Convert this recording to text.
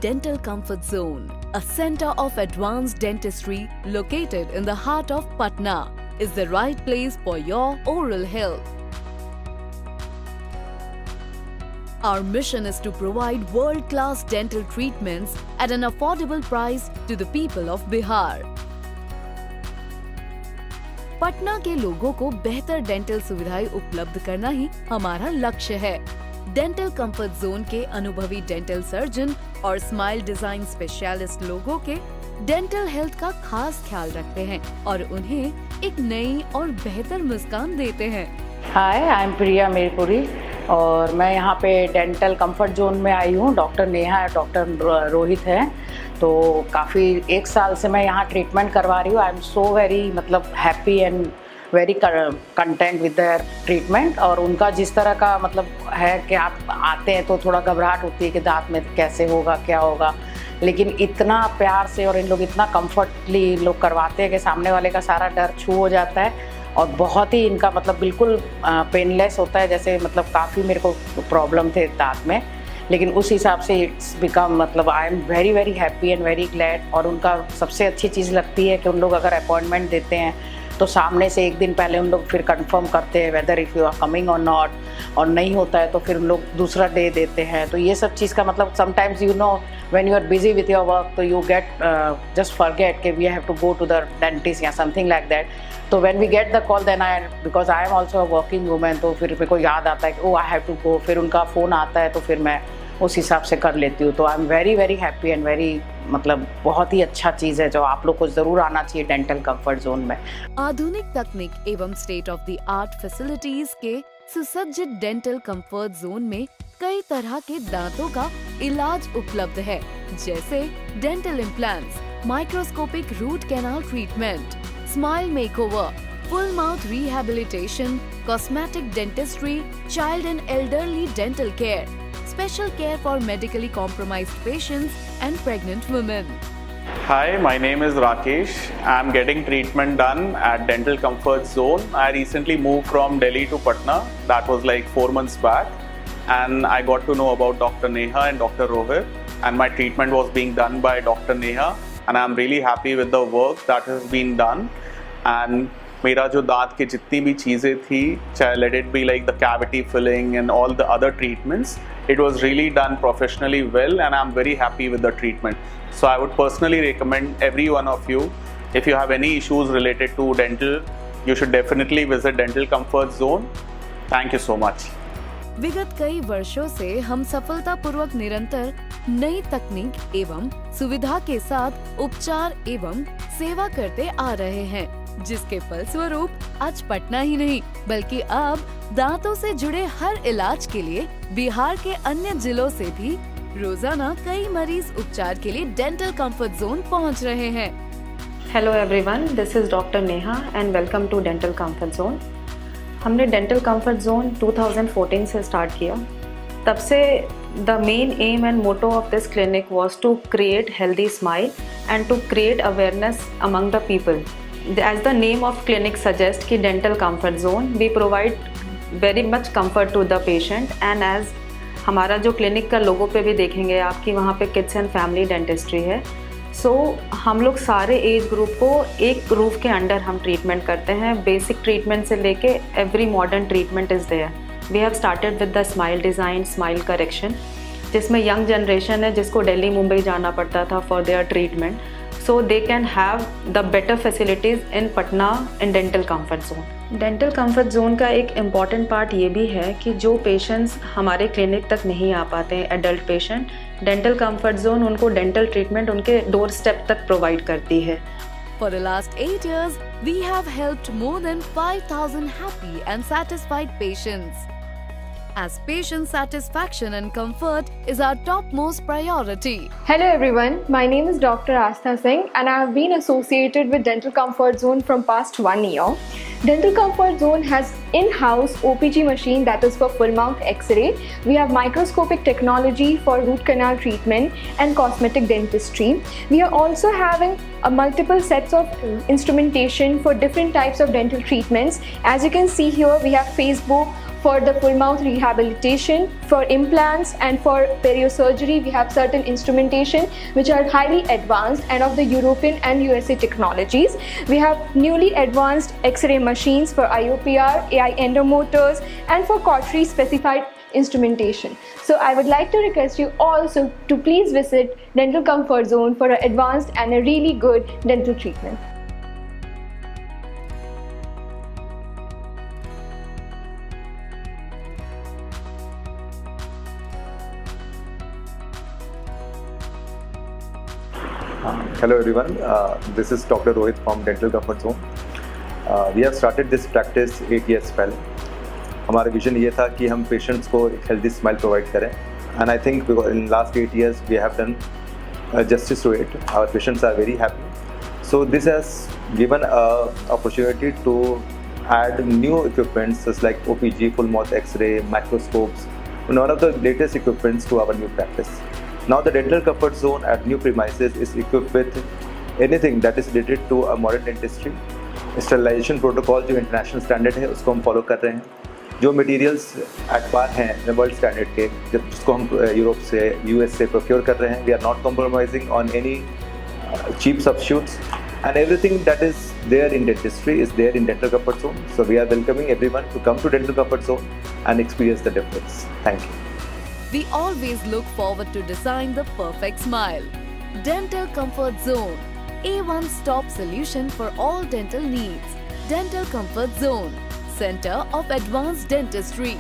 Dental Comfort Zone, a center of advanced dentistry located in the heart of Patna, is the right place for your oral health. Our mission is to provide world-class dental treatments at an affordable price to the people of Bihar. Patna के लोगों को बेहतर dental सुविधाएं उपलब्ध करना ही हमारा लक्ष्य है। डेंटल कंफर्ट जोन के अनुभवी डेंटल सर्जन और स्माइल डिजाइन स्पेशलिस्ट लोगों के डेंटल हेल्थ का खास ख्याल रखते हैं और उन्हें एक नई और बेहतर मुस्कान देते हैं। हाय, आई एम प्रिया मेरपुरी और मैं यहाँ पे डेंटल कंफर्ट जोन में आई हूँ। डॉक्टर नेहा और डॉक्टर रोहित हैं, तो काफ़ी 1 साल से मैं यहाँ ट्रीटमेंट करवा रही हूँ। I am so very happy and very content with their treatment. और उनका जिस तरह का है कि आप आते हैं तो थोड़ा घबराहट होती है कि दांत में कैसे होगा, क्या होगा, लेकिन इतना प्यार से और इन लोग इतना कंफर्टली लोग करवाते हैं कि सामने वाले का सारा डर छू हो जाता है और बहुत ही इनका बिल्कुल पेनलेस होता है। जैसे काफ़ी मेरे को प्रॉब्लम थे दांत में, लेकिन उस हिसाब से it's become I am very very happy and very glad. और उनका सबसे अच्छी चीज़ लगती है कि उन लोग अगर अपॉइंटमेंट देते हैं तो सामने से 1 दिन पहले उन लोग फिर कंफर्म करते हैं whether if you are coming or not, और नहीं होता है तो फिर उन लोग दूसरा डे देते हैं। तो ये सब चीज़ का sometimes you know when you are busy with your work तो यू गेट जस्ट फॉरगेट कि we have to go to the dentist या समथिंग लाइक दैट। तो when we get the call then because I am also a working women, तो फिर मेरे को याद आता है कि ओ आई हैव टू गो। फिर उनका फ़ोन आता है तो फिर मैं उस हिसाब से कर लेती हूँ। तो I am very very happy and very बहुत ही अच्छा चीज़ है जो आप लोग को ज़रूर आना चाहिए डेंटल कंफर्ट जोन में। आधुनिक तकनीक एवं state of the art facilities के सुसज्जित डेंटल कंफर्ट जोन में कई तरह के दांतों का इलाज उपलब्ध है, जैसे dental implants, microscopic root canal treatment, smile makeover, full mouth rehabilitation, cosmetic dentistry, child and elderly dental care, special care for medically compromised patients and pregnant women. Hi, my name is Rakesh. I'm getting treatment done at Dental Comfort Zone. I recently moved from Delhi to Patna. That was like 4 months back. And I got to know about Dr. Neha and Dr. Rohit. And my treatment was being done by Dr. Neha. And I'm really happy with the work that has been done. And मेरा जो दांत की जितनी भी चीज़ें थी, चाहे let it be like the cavity filling and all the other treatments, it was really done professionally well and I'm very happy with the treatment. So I would personally recommend every one of you, if you have any issues related to dental, you should definitely visit Dental Comfort Zone. Thank you so much. विगत कई वर्षों से हम सफलतापूर्वक निरंतर नई तकनीक एवं सुविधा के साथ उपचार एवं सेवा करते आ रहे हैं, जिसके फलस्वरूप आज पटना ही नहीं बल्कि अब दांतों से जुड़े हर इलाज के लिए बिहार के अन्य जिलों से भी रोजाना कई मरीज उपचार के लिए डेंटल कंफर्ट जोन पहुंच रहे हैं। Hello everyone, this is doctor Neha and welcome to dental comfort zone. हमने डेंटल कंफर्ट जोन 2014 से स्टार्ट किया। तब से the main aim and motto of this clinic was to create healthy smile and to create awareness among the people. As the name of clinic suggests कि dental comfort zone, we provide very much comfort to the patient and as हमारा जो clinic का लोगो पे भी देखेंगे आपकी वहाँ पे किड्स एंड फैमिली डेंटिस्ट्री है। सो हम लोग सारे एज ग्रुप को एक रूफ के अंडर हम ट्रीटमेंट करते हैं। बेसिक ट्रीटमेंट से लेके every modern treatment is there. We have started with the smile design, smile correction, जिसमें यंग जनरेशन है जिसको दिल्ली मुंबई जाना पड़ता था for their treatment, so they can have the better facilities in Patna in Dental Comfort Zone. Dental comfort zone का एक important part ये भी है कि जो पेशेंट्स हमारे क्लिनिक तक नहीं आ पाते हैं, adult patient, dental comfort zone उनको डेंटल ट्रीटमेंट उनके डोर स्टेप तक प्रोवाइड करती है। For the last 8 years, we have helped more than 5,000 happy and satisfied patients. As patient satisfaction and comfort is our topmost priority. Hello everyone, my name is Dr. Astha Singh and I have been associated with Dental Comfort Zone from past 1 year. Dental Comfort Zone has in-house OPG machine that is for full mouth X-ray. We have microscopic technology for root canal treatment and cosmetic dentistry. We are also having multiple sets of instrumentation for different types of dental treatments. As you can see here, we have Facebook, For the full mouth rehabilitation, for implants and for periosurgery, we have certain instrumentation which are highly advanced and of the European and USA technologies. We have newly advanced X-ray machines for IOPR, AI endomotors, and for cautery specified instrumentation. So I would like to request you also to please visit Dental Comfort Zone for an advanced and a really good dental treatment. Hello everyone, this is Dr. Rohit from Dental Comfort Zone. We have started this practice 8 years पहले. हमारा vision ये था कि हम patients को एक healthy smile provide करें, and I think in last 8 years we have done justice to it. Our patients are very happy. So this has given a opportunity to add new equipments such like OPG, full mouth X-ray, microscopes, and one of the latest equipments to our new practice. Now the Dental Comfort Zone at new premises is equipped with anything that is related to a modern dentistry. Sterilization protocol जो international standard है उसको हम follow कर रहे हैं. जो materials at par हैं world standard के, जिसको हम यूरोप से US से procure कर रहे हैं, we are not compromising on any cheap substitutes, and everything that is there in dentistry is there in Dental Comfort Zone. So we are welcoming everyone to come to Dental Comfort Zone and experience the difference. Thank you. We always look forward to design the perfect smile. Dental Comfort Zone, a one-stop solution for all dental needs. Dental Comfort Zone, Center of Advanced Dentistry.